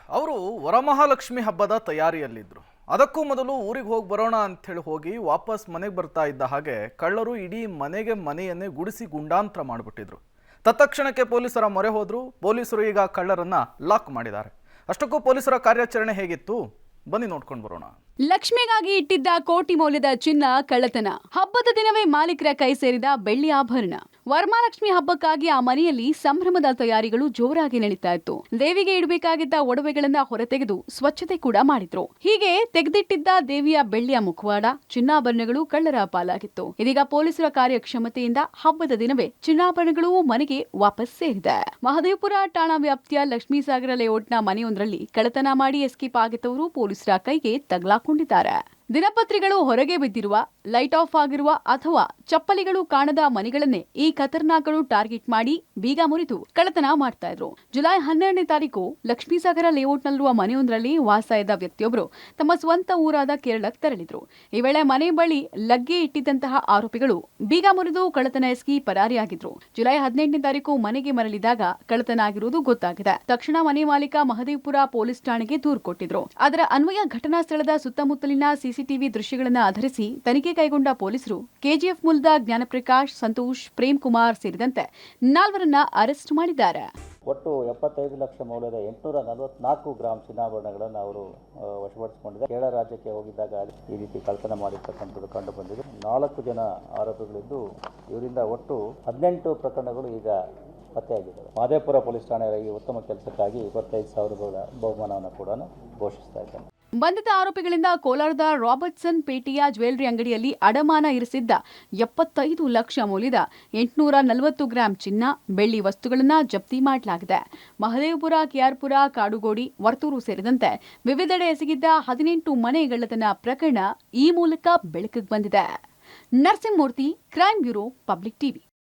ಅವರು ವರಮಹಾಲಕ್ಷ್ಮಿ ಹಬ್ಬದ ತಯಾರಿಯಲ್ಲಿದ್ದರು. ಅದಕ್ಕೂ ಮೊದಲು ಊರಿಗೆ ಹೋಗಿ ಬರೋಣ ಅಂಥೇಳಿ ಹೋಗಿ ವಾಪಸ್ ಮನೆಗೆ ಬರ್ತಾ ಇದ್ದ ಹಾಗೆ ಕಳ್ಳರು ಇಡೀ ಮನೆಯನ್ನೇ ಗುಡಿಸಿ ಗುಂಡಾಂತರ ಮಾಡಿಬಿಟ್ಟಿದ್ರು. ತತ್ಕ್ಷಣಕ್ಕೆ ಪೊಲೀಸರ ಮೊರೆ ಹೋದ್ರು. ಪೊಲೀಸರು ಈಗ ಕಳ್ಳರನ್ನ ಲಾಕ್ ಮಾಡಿದ್ದಾರೆ. ಅಷ್ಟಕ್ಕೂ ಪೊಲೀಸರ ಕಾರ್ಯಾಚರಣೆ ಹೇಗಿತ್ತು ಬನ್ನಿ ನೋಡ್ಕೊಂಡು ಬರೋಣ. ಲಕ್ಷ್ಮಿಗಾಗಿ ಇಟ್ಟಿದ್ದ ಕೋಟಿ ಮೌಲ್ಯದ ಚಿನ್ನ ಕಳ್ಳತನ. ಹಬ್ಬದ ದಿನವೇ ಮಾಲೀಕರ ಕೈ ಸೇರಿದ ಬೆಳ್ಳಿ ಆಭರಣ. ವರಮಹಾಲಕ್ಷ್ಮಿ ಹಬ್ಬಕ್ಕಾಗಿ ಆ ಮನೆಯಲ್ಲಿ ಸಂಭ್ರಮದ ತಯಾರಿಗಳು ಜೋರಾಗಿ ನಡೀತಾ ಇತ್ತು. ದೇವಿಗೆ ಇಡಬೇಕಾಗಿದ್ದ ಒಡವೆಗಳನ್ನ ಹೊರತೆಗೆದು ಸ್ವಚ್ಛತೆ ಕೂಡ ಮಾಡಿದ್ರು. ಹೀಗೆ ತೆಗೆದಿಟ್ಟಿದ್ದ ದೇವಿಯ ಬೆಳ್ಳಿಯ ಮುಖವಾಡ, ಚಿನ್ನಾಭರಣಗಳು ಕಳ್ಳರ ಪಾಲಾಗಿತ್ತು. ಇದೀಗ ಪೊಲೀಸರ ಕಾರ್ಯಕ್ಷಮತೆಯಿಂದ ಹಬ್ಬದ ದಿನವೇ ಚಿನ್ನಾಭರಣಗಳು ಮನೆಗೆ ವಾಪಸ್ ಸೇರಿದೆ. ಮಹದೇವಪುರ ಠಾಣಾ ವ್ಯಾಪ್ತಿಯ ಲಕ್ಷ್ಮೀಸಾಗರ ಲೇಔಟ್ನ ಮನೆಯೊಂದರಲ್ಲಿ ಕಳ್ಳತನ ಮಾಡಿ ಎಸ್ಕೇಪ್ ಆಗಿದ್ದವರು ಪೊಲೀಸರ ಕೈಗೆ ತಗಲಾಕೊಂಡಿದ್ದಾರೆ. ದಿನಪತ್ರಿಗಳು ಹೊರಗೆ ಬಿದ್ದಿರುವ, ಲೈಟ್ ಆಫ್ ಆಗಿರುವ ಅಥವಾ ಚಪ್ಪಲಿಗಳು ಕಾಣದ ಮನೆಗಳನ್ನೇ ಈ ಖತರ್ನಾಕ್ಗಳು ಟಾರ್ಗೆಟ್ ಮಾಡಿ ಬೀಗ ಮುರಿದು ಕಳ್ಳತನ ಮಾಡ್ತಾ ಇದ್ರು. ಜುಲೈ 12ನೇ ತಾರೀಕು ಲಕ್ಷ್ಮೀಸಾಗರ ಲೇಔಟ್ನಲ್ಲಿರುವ ಮನೆಯೊಂದರಲ್ಲಿ ವಾಸ ಇದ್ದ ವ್ಯಕ್ತಿಯೊಬ್ಬರು ತಮ್ಮ ಸ್ವಂತ ಊರಾದ ಕೇರಳಕ್ಕೆ ತೆರಳಿದ್ರು. ಈ ವೇಳೆ ಮನೆ ಬಳಿ ಲಗ್ಗೆ ಇಟ್ಟಿದ್ದಂತಹ ಆರೋಪಿಗಳು ಬೀಗ ಮುರಿದು ಕಳ್ಳತನ ಎಸಗಿ ಪರಾರಿಯಾಗಿದ್ರು. ಜುಲೈ 18ನೇ ತಾರೀಕು ಮನೆಗೆ ಮರಳಿದಾಗ ಕಳ್ಳತನ ಆಗಿರುವುದು ಗೊತ್ತಾಗಿದೆ. ತಕ್ಷಣ ಮನೆ ಮಾಲೀಕ ಮಹದೇವಪುರ ಪೊಲೀಸ್ ಠಾಣೆಗೆ ದೂರು ಕೊಟ್ಟಿದ್ರು. ಅದರ ಅನ್ವಯ ಘಟನಾ ಸ್ಥಳದ ಸುತ್ತಮುತ್ತಲಿನ ಸಿಸಿಟಿವಿ ದೃಶ್ಯಗಳನ್ನು ಆಧರಿಸಿ ತನಿಖೆ ಕೈಗೊಂಡ ಪೊಲೀಸರು ಕೆಜಿಎಫ್ ಮೂಲದ ಜ್ಞಾನಪ್ರಕಾಶ್, ಸಂತೋಷ್, ಪ್ರೇಮ್ ಕುಮಾರ್ ಸೇರಿದಂತೆ 4ರನ್ನ ಅರೆಸ್ಟ್ ಮಾಡಿದ್ದಾರೆ. ಒಟ್ಟು 75 ಲಕ್ಷ ಮೌಲ್ಯದ 844 ಗ್ರಾಂ ಚಿನ್ನಾಭರಣಗಳನ್ನು ಅವರು ವಶಪಡಿಸಿಕೊಂಡಿದ್ದಾರೆ. ಕೇರಳ ರಾಜ್ಯಕ್ಕೆ ಹೋಗಿದ್ದಾಗ ಈ ರೀತಿ ಕಳ್ಳತನ ಮಾಡಿರ್ತಕ್ಕಂಥದ್ದು ಕಂಡು ಬಂದಿದೆ. 4 ಜನ ಆರೋಪಿಗಳಿದ್ದು ಇವರಿಂದ ಒಟ್ಟು 18 ಪ್ರಕರಣಗಳು ಈಗ ಪತ್ತೆಯಾಗಿದ್ದಾವೆ. ಮಹದೇವಪುರ ಪೊಲೀಸ್ ಠಾಣೆ ಈ ಉತ್ತಮ ಕೆಲಸಕ್ಕಾಗಿ 25,000 ಬಹುಮಾನವನ್ನು ಕೂಡ ಘೋಷಿಸ್ತಾ ಇದ್ದೇನೆ. ಬಂಧಿತ ಆರೋಪಿಗಳಿಂದ ಕೋಲಾರದ ರಾಬರ್ಟ್ಸನ್ ಪೇಟೆಯ ಜ್ಯುವೆಲರಿ ಅಂಗಡಿಯಲ್ಲಿ ಅಡಮಾನ ಇರಿಸಿದ್ದ 75 ಲಕ್ಷ ಮೌಲ್ಯದ 840 ಗ್ರಾಂ ಚಿನ್ನ, ಬೆಳ್ಳಿ ವಸ್ತುಗಳನ್ನು ಜಪ್ತಿ ಮಾಡಲಾಗಿದೆ. ಮಹದೇವಪುರ, ಕೆಆರ್ಪುರ, ಕಾಡುಗೋಡಿ, ವರ್ತೂರು ಸೇರಿದಂತೆ ವಿವಿಧೆಡೆ ಎಸಗಿದ್ದ 18 ಮನೆ ಗಳ್ಳತನ ಪ್ರಕರಣ ಈ ಮೂಲಕ ಬೆಳಕಿಗೆ ಬಂದಿದೆ. Narasimhamurthy, crime bureau, public TV.